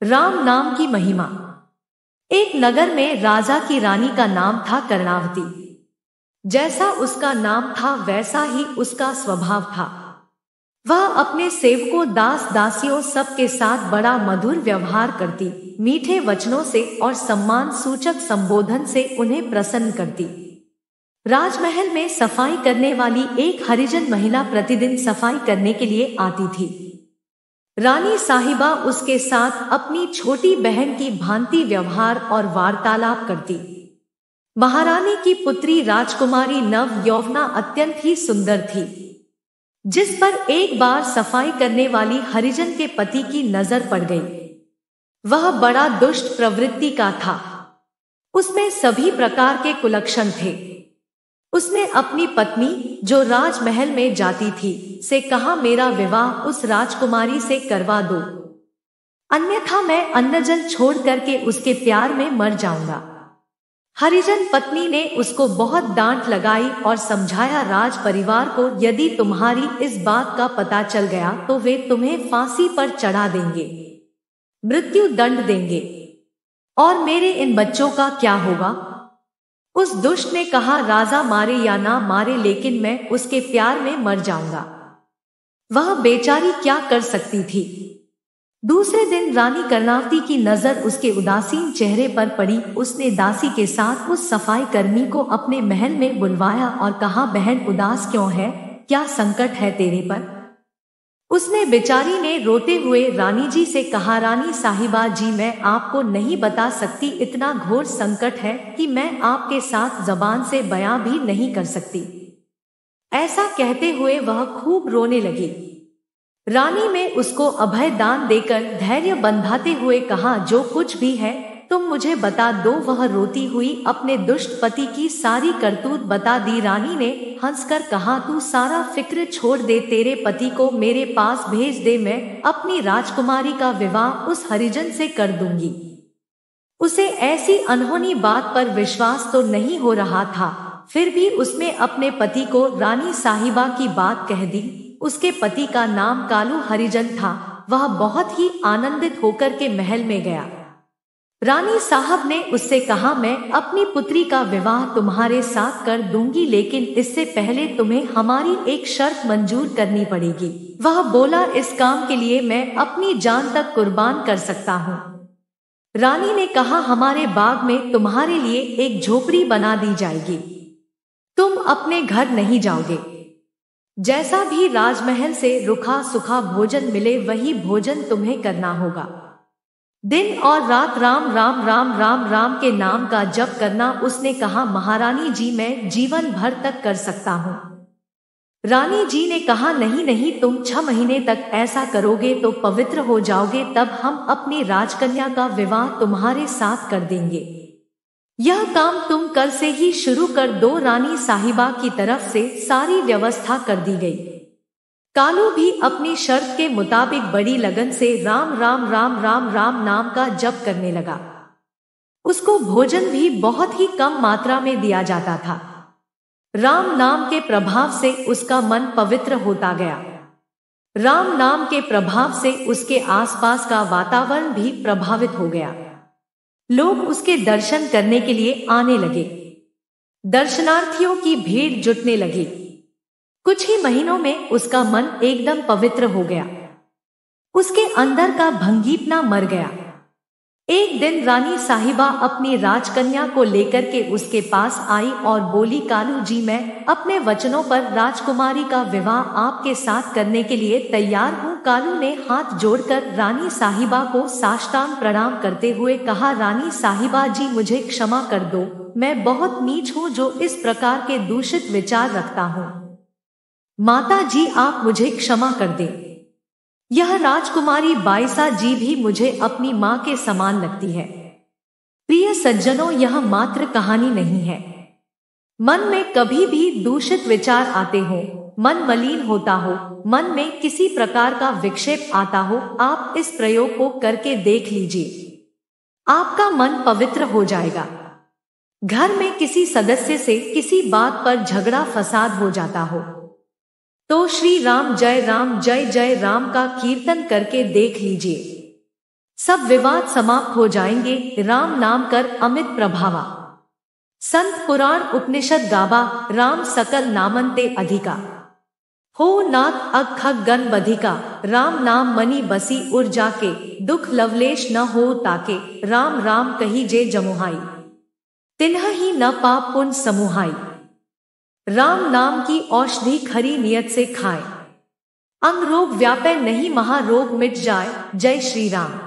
राम नाम की महिमा। एक नगर में राजा की रानी का नाम था कर्णावती। जैसा उसका नाम था वैसा ही उसका स्वभाव था। वह अपने सेवकों दास दासियों सबके साथ बड़ा मधुर व्यवहार करती, मीठे वचनों से और सम्मान सूचक संबोधन से उन्हें प्रसन्न करती। राजमहल में सफाई करने वाली एक हरिजन महिला प्रतिदिन सफाई करने के लिए आती थी। रानी साहिबा उसके साथ अपनी छोटी बहन की भांति व्यवहार और वार्तालाप करती। महारानी की पुत्री राजकुमारी नव यौवना अत्यंत ही सुंदर थी, जिस पर एक बार सफाई करने वाली हरिजन के पति की नजर पड़ गई। वह बड़ा दुष्ट प्रवृत्ति का था। उसमें सभी प्रकार के कुलक्षण थे। उसने अपनी पत्नी, जो राजमहल में जाती थी, से कहा, मेरा विवाह उस राजकुमारी से करवा दो, अन्यथा मैं अन्न जल छोड़ करके उसके प्यार में मर जाऊंगा। हरिजन पत्नी ने उसको बहुत डांट लगाई और समझाया, राज परिवार को यदि तुम्हारी इस बात का पता चल गया तो वे तुम्हें फांसी पर चढ़ा देंगे, मृत्यु दंड देंगे, और मेरे इन बच्चों का क्या होगा। उस दुष्ट ने कहा, राजा मारे या ना मारे, लेकिन मैं उसके प्यार में मर जाऊंगा। वह बेचारी क्या कर सकती थी। दूसरे दिन रानी कर्णावती की नजर उसके उदासीन चेहरे पर पड़ी। उसने दासी के साथ उस सफाई कर्मी को अपने महल में बुलवाया और कहा, बहन उदास क्यों है, क्या संकट है तेरे पर। उसने बेचारी ने रोते हुए रानी जी से कहा, रानी साहिबा जी, मैं आपको नहीं बता सकती, इतना घोर संकट है कि मैं आपके साथ जबान से बयां भी नहीं कर सकती। ऐसा कहते हुए वह खूब रोने लगी। रानी ने उसको अभय दान देकर धैर्य बंधाते हुए कहा, जो कुछ भी है तुम मुझे बता दो। वह रोती हुई अपने दुष्ट पति की सारी करतूत बता दी। रानी ने हंसकर कहा, तू सारा फिक्र छोड़ दे, तेरे पति को मेरे पास भेज दे, मैं अपनी राजकुमारी का विवाह उस हरिजन से कर दूंगी। उसे ऐसी अनहोनी बात पर विश्वास तो नहीं हो रहा था, फिर भी उसने अपने पति को रानी साहिबा की बात कह दी। उसके पति का नाम कालू हरिजन था। वह बहुत ही आनंदित होकर के महल में गया। रानी साहब ने उससे कहा, मैं अपनी पुत्री का विवाह तुम्हारे साथ कर दूंगी, लेकिन इससे पहले तुम्हें हमारी एक शर्त मंजूर करनी पड़ेगी। वह बोला, इस काम के लिए मैं अपनी जान तक कुर्बान कर सकता हूँ। रानी ने कहा, हमारे बाग में तुम्हारे लिए एक झोपड़ी बना दी जाएगी, तुम अपने घर नहीं जाओगे। जैसा भी राजमहल से रुखा सुखा भोजन मिले वही भोजन तुम्हें करना होगा। दिन और रात राम राम राम राम राम के नाम का जप करना। उसने कहा, महारानी जी, मैं जीवन भर तक कर सकता हूँ। रानी जी ने कहा, नहीं नहीं, तुम 6 महीने तक ऐसा करोगे तो पवित्र हो जाओगे, तब हम अपनी राजकन्या का विवाह तुम्हारे साथ कर देंगे। यह काम तुम कल से ही शुरू कर दो। रानी साहिबा की तरफ से सारी व्यवस्था कर दी गई। कालू भी अपनी शर्त के मुताबिक बड़ी लगन से राम राम राम राम राम नाम का जप करने लगा। उसको भोजन भी बहुत ही कम मात्रा में दिया जाता था। राम नाम के प्रभाव से उसका मन पवित्र होता गया। राम नाम के प्रभाव से उसके आसपास का वातावरण भी प्रभावित हो गया। लोग उसके दर्शन करने के लिए आने लगे। दर्शनार्थियों की भीड़ जुटने लगी। कुछ ही महीनों में उसका मन एकदम पवित्र हो गया। उसके अंदर का भंगीपना मर गया। एक दिन रानी साहिबा अपनी राजकन्या को लेकर के उसके पास आई और बोली, कालू जी, मैं अपने वचनों पर राजकुमारी का विवाह आपके साथ करने के लिए तैयार हूँ। कालू ने हाथ जोड़कर रानी साहिबा को साष्टांग प्रणाम करते हुए कहा, रानी साहिबा जी, मुझे क्षमा कर दो, मैं बहुत नीच हूँ जो इस प्रकार के दूषित विचार रखता हूँ। माता जी, आप मुझे क्षमा कर दें। यह राजकुमारी बाईसा जी भी मुझे अपनी माँ के समान लगती है। प्रिय सज्जनों, यह मात्र कहानी नहीं है। मन में कभी भी दूषित विचार आते हो, मन मलिन होता हो, मन में किसी प्रकार का विक्षेप आता हो, आप इस प्रयोग को करके देख लीजिए, आपका मन पवित्र हो जाएगा। घर में किसी सदस्य से किसी बात पर झगड़ा फसाद हो जाता हो तो श्री राम जय जय राम का कीर्तन करके देख लीजिए। सब विवाद समाप्त हो जाएंगे। राम नाम कर अमित प्रभावा। संत पुराण उपनिषद गावा। राम सकल नामन्ते अधिका। हो नाथ अग खग गन बधिका। राम नाम मनि बसी उर जाके। दुख लवलेश न हो ताके। राम राम कही जे जमुहाई। तिन्ह ही न पाप पुण्य समूहाई। राम नाम की औषधि खरी नियत से खाए। अंग रोग व्यापे नहीं महारोग मिट जाए। जय श्री राम।